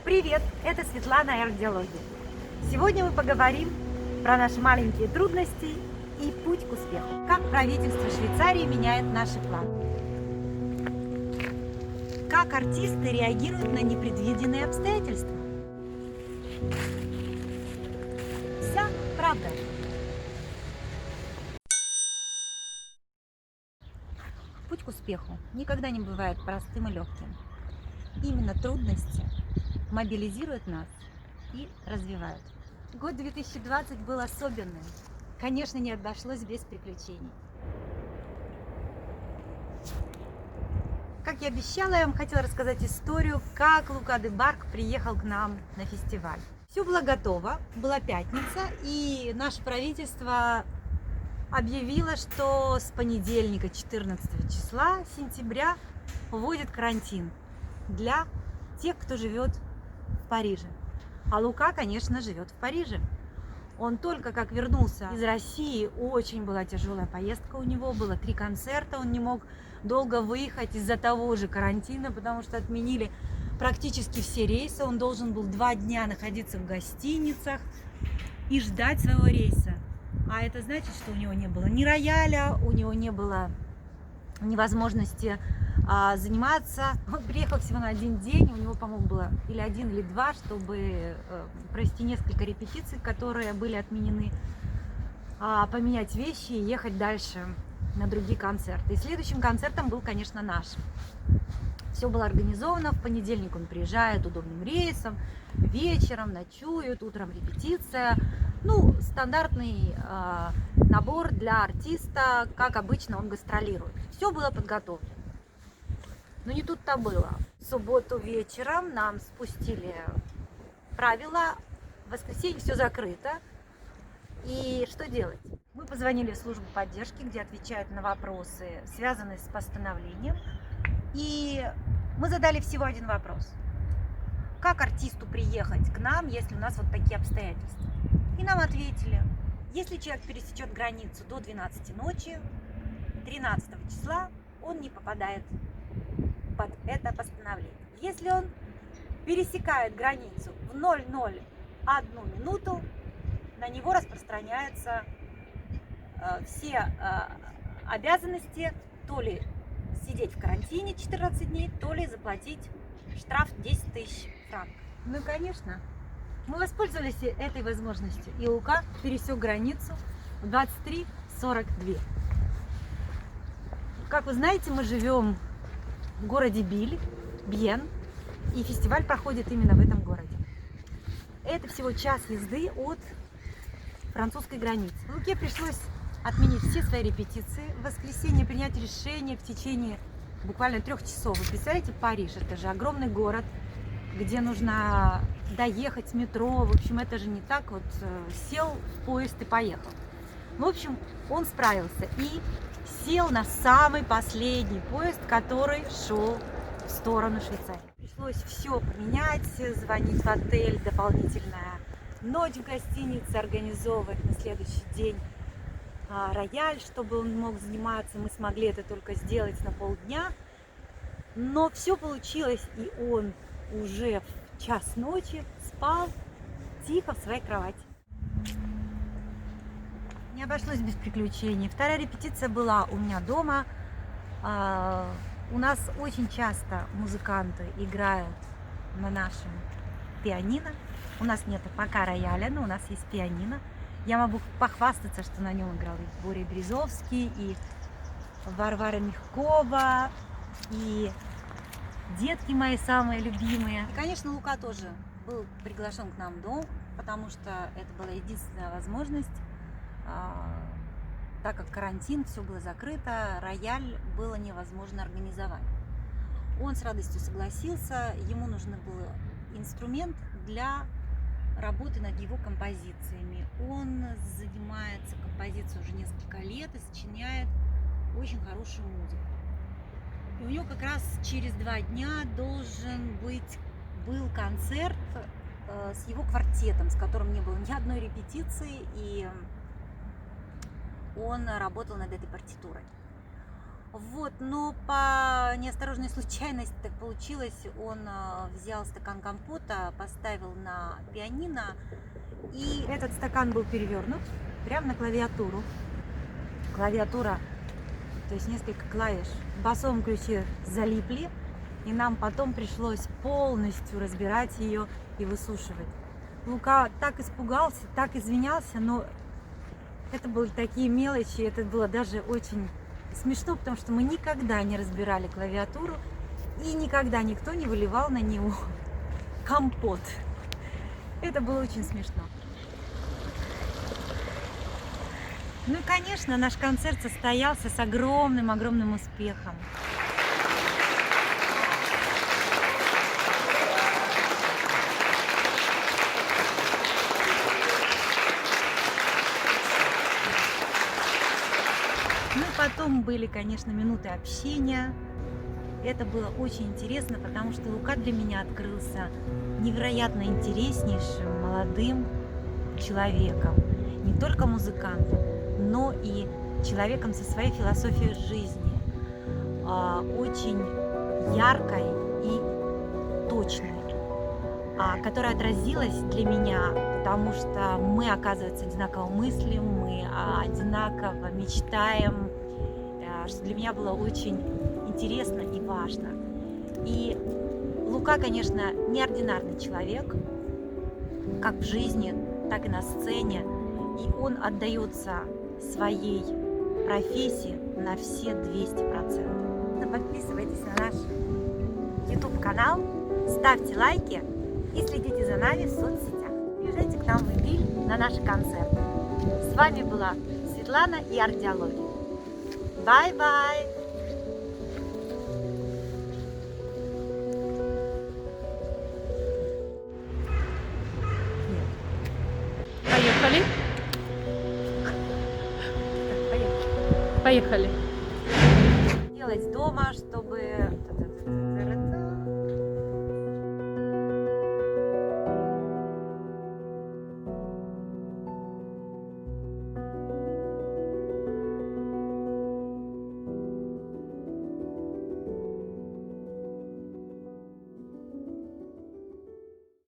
Привет, это Светлана Ардиология. Сегодня мы поговорим про наши маленькие трудности и путь к успеху. Как правительство Швейцарии меняет наши планы. Как артисты реагируют на непредвиденные обстоятельства. Вся правда. Путь к успеху никогда не бывает простым и легким. Именно трудности мобилизируют нас и развивают. Год 2020 был особенным. Конечно, не обошлось без приключений. Как я обещала, я вам хотела рассказать историю, как Лука де Барк приехал к нам на фестиваль. Все было готово, была пятница, и наше правительство объявило, что с понедельника, 14 числа сентября, вводит карантин для тех, кто живет в Париже. А Лука, конечно, живет в Париже. Он только как вернулся из России, очень была тяжелая поездка у него, было 3 концерта, он не мог долго выехать из-за того же карантина, потому что отменили практически все рейсы, он должен был 2 дня находиться в гостиницах и ждать своего рейса. А это значит, что у него не было ни рояля, у него не было ни возможности заниматься. Он приехал всего на 1 день, у него, по-моему, было или 1, или 2, чтобы провести несколько репетиций, которые были отменены, поменять вещи и ехать дальше на другие концерты. И следующим концертом был, конечно, наш. Все было организовано, в понедельник он приезжает удобным рейсом, вечером ночует, утром репетиция. Ну, стандартный набор для артиста, как обычно он гастролирует. Все было подготовлено. Но не тут-то было. В субботу вечером нам спустили правила, в воскресенье все закрыто. И что делать? Мы позвонили в службу поддержки, где отвечают на вопросы, связанные с постановлением. И мы задали всего один вопрос. Как артисту приехать к нам, если у нас вот такие обстоятельства? И нам ответили, если человек пересечет границу до 12 ночи, 13 числа он не попадает под это постановление. Если он пересекает границу в 00:01 минуту, на него распространяются все обязанности, то ли сидеть в карантине 14 дней, то ли заплатить штраф 10 000 франков. Ну, конечно, мы воспользовались этой возможностью, и Лука пересек границу в 23:42. Как вы знаете, мы живем в городе Бьен, и фестиваль проходит именно в этом городе. Это всего час езды от французской границы. Луке пришлось отменить все свои репетиции, в воскресенье принять решение в течение буквально 3 часов. Вы представляете, Париж, это же огромный город, где нужно доехать с метро, в общем, это же не так вот сел в поезд и поехал. В общем, он справился и сел на самый последний поезд, который шел в сторону Швейцарии. Пришлось все поменять, звонить в отель, дополнительная ночь в гостинице, организовывать на следующий день рояль, чтобы он мог заниматься. Мы смогли это только сделать на полдня, но все получилось, и он уже в 1 ночи спал тихо в своей кровати. Не обошлось без приключений. 2-я репетиция была у меня дома. У нас очень часто музыканты играют на нашем пианино. У нас нет пока рояля, но у нас есть пианино. Я могу похвастаться, что на нем играл и Боря Березовский, и Варвара Мягкова, и детки мои самые любимые. И, конечно, Лука тоже был приглашен к нам в дом, потому что это была единственная возможность. Так как карантин, все было закрыто, рояль было невозможно организовать. Он с радостью согласился, ему нужен был инструмент для работы над его композициями. Он занимается композицией уже несколько лет и сочиняет очень хорошую музыку. И у него как раз через 2 дня был концерт с его квартетом, с которым не было ни одной репетиции, и он работал над этой партитурой. Вот, но по неосторожной случайности так получилось, он взял стакан компота, поставил на пианино, и этот стакан был перевернут прямо на клавиатуру. Клавиатура, то есть несколько клавиш в басовом ключе залипли, и нам потом пришлось полностью разбирать ее и высушивать. Лука так испугался, так извинялся, но это были такие мелочи, это было даже очень смешно, потому что мы никогда не разбирали клавиатуру, и никогда никто не выливал на него компот. Это было очень смешно. Ну и, конечно, наш концерт состоялся с огромным успехом. Ну и потом были, конечно, минуты общения. Это было очень интересно, потому что Лука для меня открылся невероятно интереснейшим молодым человеком. Не только музыкантом, но и человеком со своей философией жизни. Очень яркой и точной, которая отразилась для меня, потому что мы, оказывается, одинаково мыслим, мы одинаково мечтаем, что для меня было очень интересно и важно. И Лука, конечно, неординарный человек, как в жизни, так и на сцене, и он отдается своей профессии на все 200%. Подписывайтесь на наш YouTube-канал, ставьте лайки и следите за нами в соцсетях. Приезжайте к нам в Ивиль на наши концерты. С вами была Светлана и Арт-диалоги. Бай-бай! Поехали. Поехали. Поехали. Делать дома, чтобы